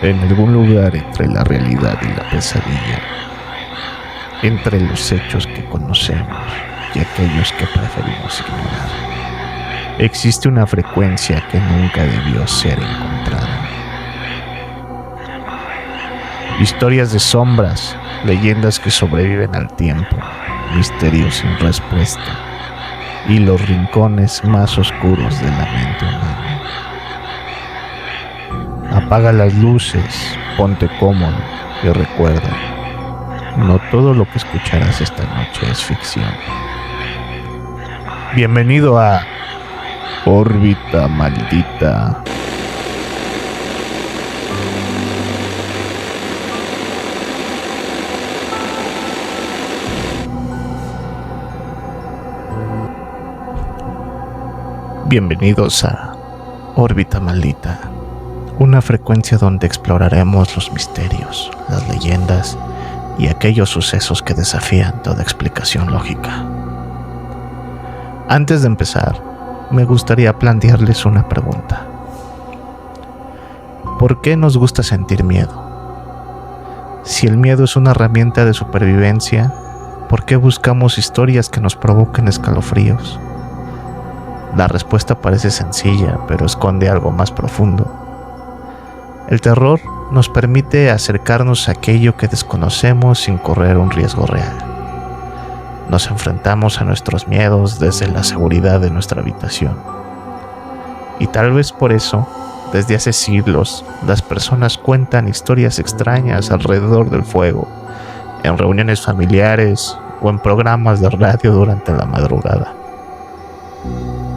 en algún lugar entre la realidad y la pesadilla, entre los hechos que conocemos y aquellos que preferimos ignorar, existe una frecuencia que nunca debió ser encontrada. Historias de sombras, leyendas que sobreviven al tiempo, misterios sin respuesta y los rincones más oscuros de la mente humana. Apaga las luces, ponte cómodo y recuerda, no todo lo que escucharás esta noche es ficción. Bienvenido a Órbita Maldita. Bienvenidos a Órbita Maldita, una frecuencia donde exploraremos los misterios, las leyendas y aquellos sucesos que desafían toda explicación lógica. Antes de empezar, me gustaría plantearles una pregunta. ¿Por qué nos gusta sentir miedo? Si el miedo es una herramienta de supervivencia, ¿por qué buscamos historias que nos provoquen escalofríos? La respuesta parece sencilla, pero esconde algo más profundo. El terror nos permite acercarnos a aquello que desconocemos sin correr un riesgo real. Nos enfrentamos a nuestros miedos desde la seguridad de nuestra habitación. Y tal vez por eso, desde hace siglos, las personas cuentan historias extrañas alrededor del fuego, en reuniones familiares o en programas de radio durante la madrugada.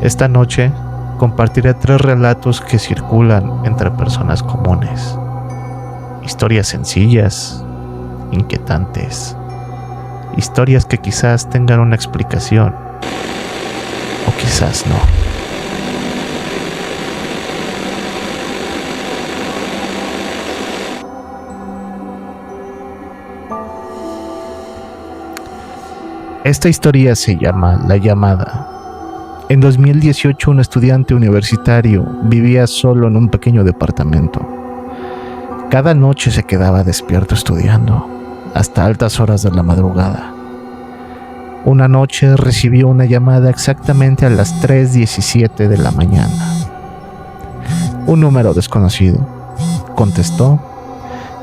Esta noche compartiré 3 relatos que circulan entre personas comunes. Historias sencillas, inquietantes. Historias que quizás tengan una explicación, o quizás no. Esta historia se llama La Llamada. En 2018, un estudiante universitario vivía solo en un pequeño departamento. Cada noche se quedaba despierto estudiando, hasta altas horas de la madrugada. Una noche recibió una llamada exactamente a las 3:17 de la mañana. Un número desconocido. Contestó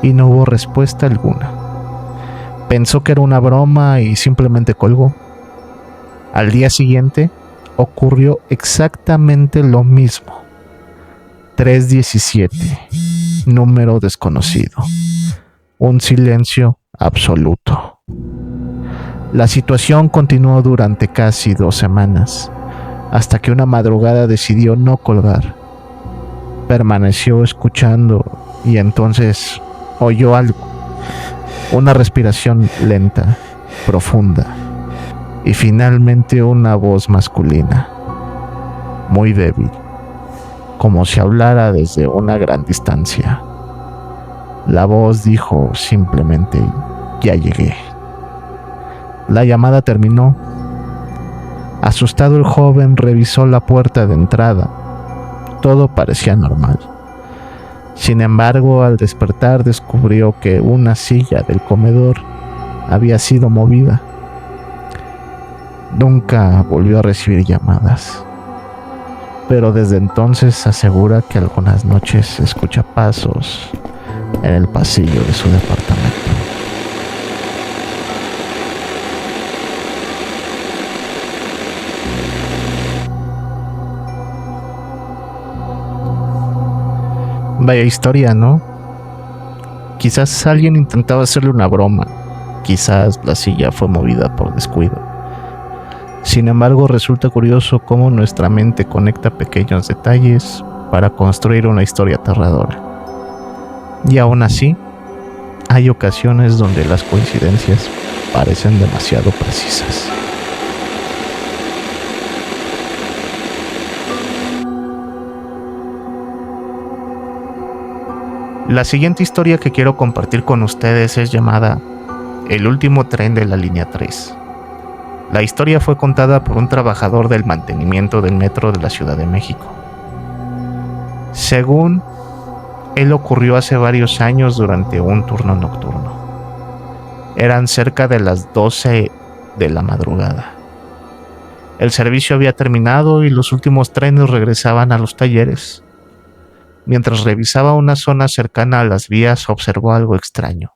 y no hubo respuesta alguna. Pensó que era una broma y simplemente colgó. Al día siguiente, ocurrió exactamente lo mismo. 3:17, número desconocido. Un silencio absoluto. La situación continuó durante casi 2 semanas, hasta que una madrugada decidió no colgar. Permaneció escuchando y entonces oyó algo. Una respiración lenta, profunda. Y finalmente una voz masculina, muy débil, como si hablara desde una gran distancia. La voz dijo simplemente: ya llegué. La llamada terminó. Asustado, el joven revisó la puerta de entrada. Todo parecía normal. Sin embargo, al despertar descubrió que una silla del comedor había sido movida. Nunca volvió a recibir llamadas, pero desde entonces asegura que algunas noches escucha pasos en el pasillo de su departamento. Vaya historia, ¿no? Quizás alguien intentaba hacerle una broma, quizás la silla fue movida por descuido. Sin embargo, resulta curioso cómo nuestra mente conecta pequeños detalles para construir una historia aterradora. Y aún así, hay ocasiones donde las coincidencias parecen demasiado precisas. La siguiente historia que quiero compartir con ustedes es llamada El último tren de la línea 3. La historia fue contada por un trabajador del mantenimiento del metro de la Ciudad de México. Según Él ocurrió hace varios años durante un turno nocturno. Eran cerca de las 12 de la madrugada. El servicio había terminado y los últimos trenes regresaban a los talleres. Mientras revisaba una zona cercana a las vías, observó algo extraño.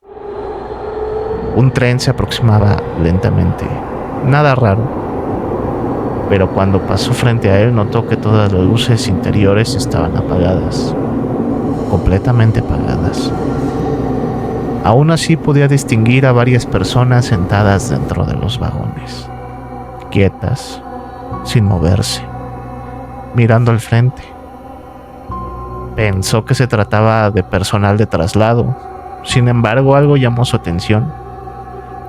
Un tren se aproximaba lentamente. Nada raro. Pero cuando pasó frente a él, notó que todas las luces interiores estaban apagadas. Completamente apagadas. Aún así podía distinguir a varias personas sentadas dentro de los vagones, quietas, sin moverse, mirando al frente. Pensó que se trataba de personal de traslado. Sin embargo, algo llamó su atención.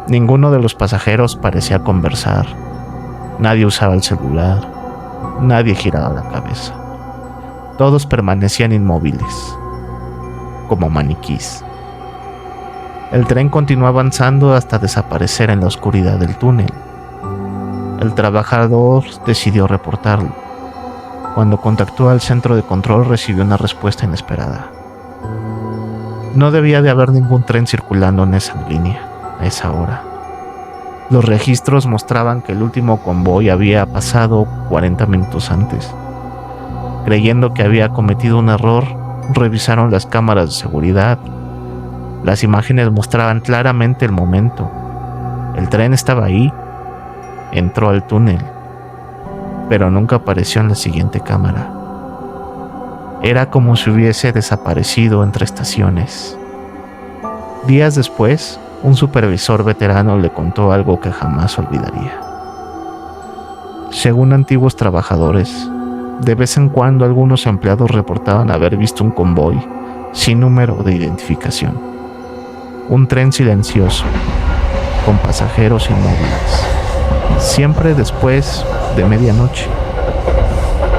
Ninguno de los pasajeros parecía conversar. Nadie usaba el celular. Nadie giraba la cabeza. Todos permanecían inmóviles, como maniquís. El tren continuó avanzando hasta desaparecer en la oscuridad del túnel. El trabajador decidió reportarlo. Cuando contactó al centro de control, recibió una respuesta inesperada. No debía de haber ningún tren circulando en esa línea a esa hora. Los registros mostraban que el último convoy había pasado 40 minutos antes. Creyendo que había cometido un error, revisaron las cámaras de seguridad. Las imágenes mostraban claramente el momento. El tren estaba ahí. Entró al túnel, pero nunca apareció en la siguiente cámara. Era como si hubiese desaparecido entre estaciones. Días después, un supervisor veterano le contó algo que jamás olvidaría. Según antiguos trabajadores, de vez en cuando algunos empleados reportaban haber visto un convoy sin número de identificación. Un tren silencioso, con pasajeros inmóviles. Siempre después de medianoche.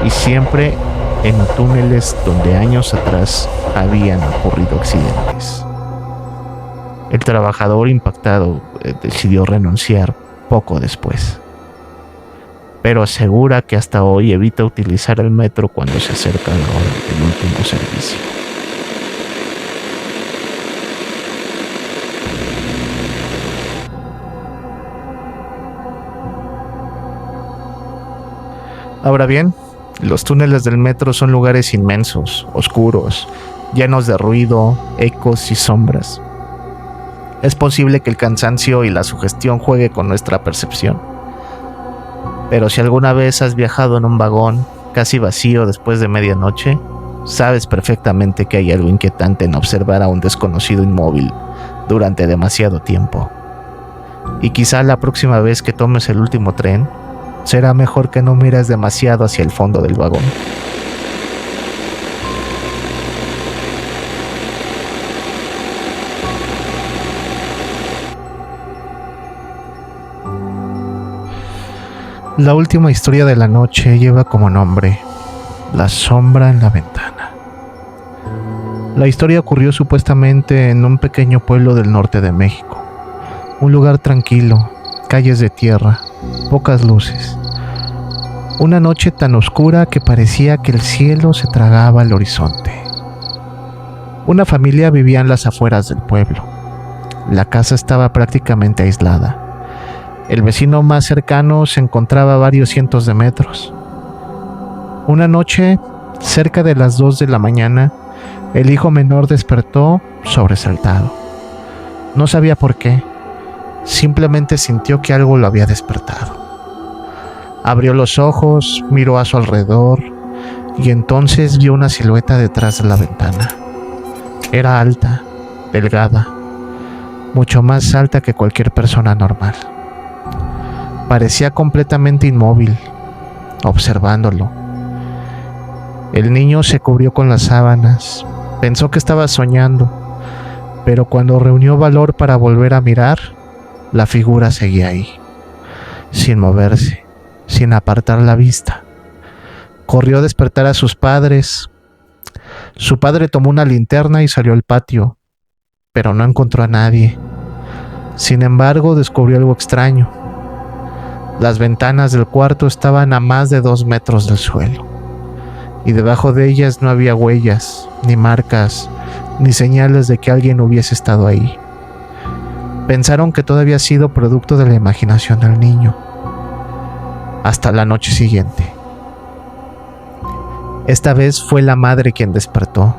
Y siempre en túneles donde años atrás habían ocurrido accidentes. El trabajador impactado decidió renunciar poco después. Pero asegura que hasta hoy evita utilizar el metro cuando se acerca la hora del último servicio. Ahora bien, los túneles del metro son lugares inmensos, oscuros, llenos de ruido, ecos y sombras. Es posible que el cansancio y la sugestión juegue con nuestra percepción. Pero si alguna vez has viajado en un vagón casi vacío después de medianoche, sabes perfectamente que hay algo inquietante en observar a un desconocido inmóvil durante demasiado tiempo. Y quizá la próxima vez que tomes el último tren, será mejor que no mires demasiado hacia el fondo del vagón. La última historia de la noche lleva como nombre La sombra en la ventana. La historia ocurrió supuestamente en un pequeño pueblo del norte de México. Un lugar tranquilo, calles de tierra, pocas luces. Una noche tan oscura que parecía que el cielo se tragaba al horizonte. Una familia vivía en las afueras del pueblo. La casa estaba prácticamente aislada. El vecino más cercano se encontraba a varios cientos de metros. Una noche, cerca de las 2 de la mañana, el hijo menor despertó sobresaltado. No sabía por qué, simplemente sintió que algo lo había despertado. Abrió los ojos, miró a su alrededor y entonces vio una silueta detrás de la ventana. Era alta, delgada, mucho más alta que cualquier persona normal. Parecía completamente inmóvil, observándolo. El niño se cubrió con las sábanas, pensó que estaba soñando, pero cuando reunió valor para volver a mirar, la figura seguía ahí, sin moverse, sin apartar la vista. Corrió a despertar a sus padres. Su padre tomó una linterna y salió al patio, pero no encontró a nadie. Sin embargo, descubrió algo extraño. Las ventanas del cuarto estaban a más de 2 metros del suelo, y debajo de ellas no había huellas, ni marcas, ni señales de que alguien hubiese estado ahí. Pensaron que todo había sido producto de la imaginación del niño. Hasta la noche siguiente. Esta vez fue la madre quien despertó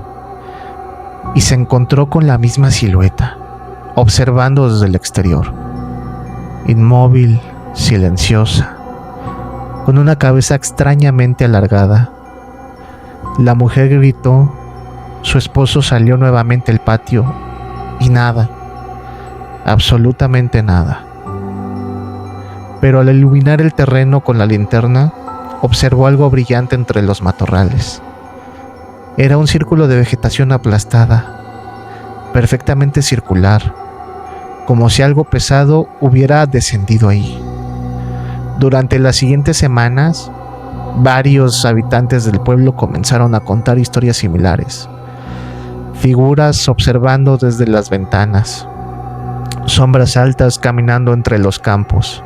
y se encontró con la misma silueta, observando desde el exterior, inmóvil, silenciosa, con una cabeza extrañamente alargada. La mujer gritó, su esposo salió nuevamente al patio y nada, absolutamente nada. Pero al iluminar el terreno con la linterna, observó algo brillante entre los matorrales. Era un círculo de vegetación aplastada, perfectamente circular, como si algo pesado hubiera descendido ahí. Durante las siguientes semanas, varios habitantes del pueblo comenzaron a contar historias similares. Figuras observando desde las ventanas, sombras altas caminando entre los campos,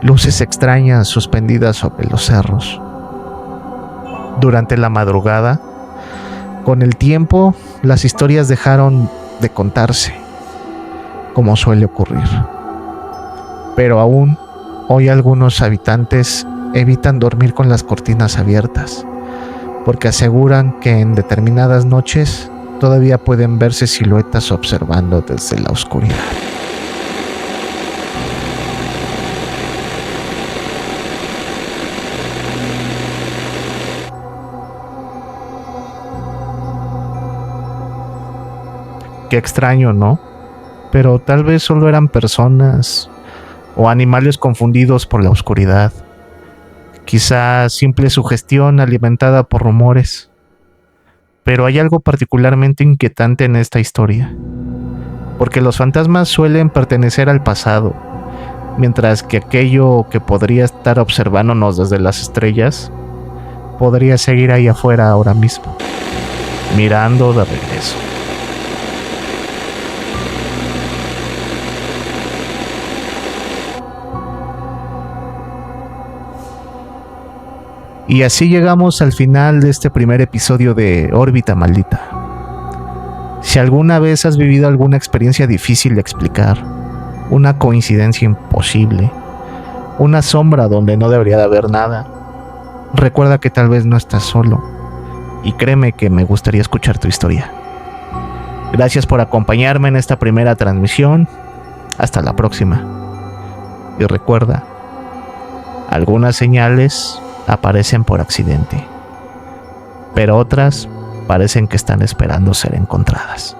luces extrañas suspendidas sobre los cerros. Durante la madrugada, con el tiempo, las historias dejaron de contarse, como suele ocurrir. Pero aún, hoy algunos habitantes evitan dormir con las cortinas abiertas, porque aseguran que en determinadas noches todavía pueden verse siluetas observando desde la oscuridad. Qué extraño, ¿no? Pero tal vez solo eran personas o animales confundidos por la oscuridad. Quizá simple sugestión alimentada por rumores. Pero hay algo particularmente inquietante en esta historia, porque los fantasmas suelen pertenecer al pasado, mientras que aquello que podría estar observándonos desde las estrellas podría seguir ahí afuera ahora mismo, mirando de regreso. Y así llegamos al final de este primer episodio de Órbita Maldita. Si alguna vez has vivido alguna experiencia difícil de explicar, una coincidencia imposible, una sombra donde no debería de haber nada, recuerda que tal vez no estás solo, y créeme que me gustaría escuchar tu historia. Gracias por acompañarme en esta primera transmisión. Hasta la próxima. Y recuerda, algunas señales aparecen por accidente, pero otras parecen que están esperando ser encontradas.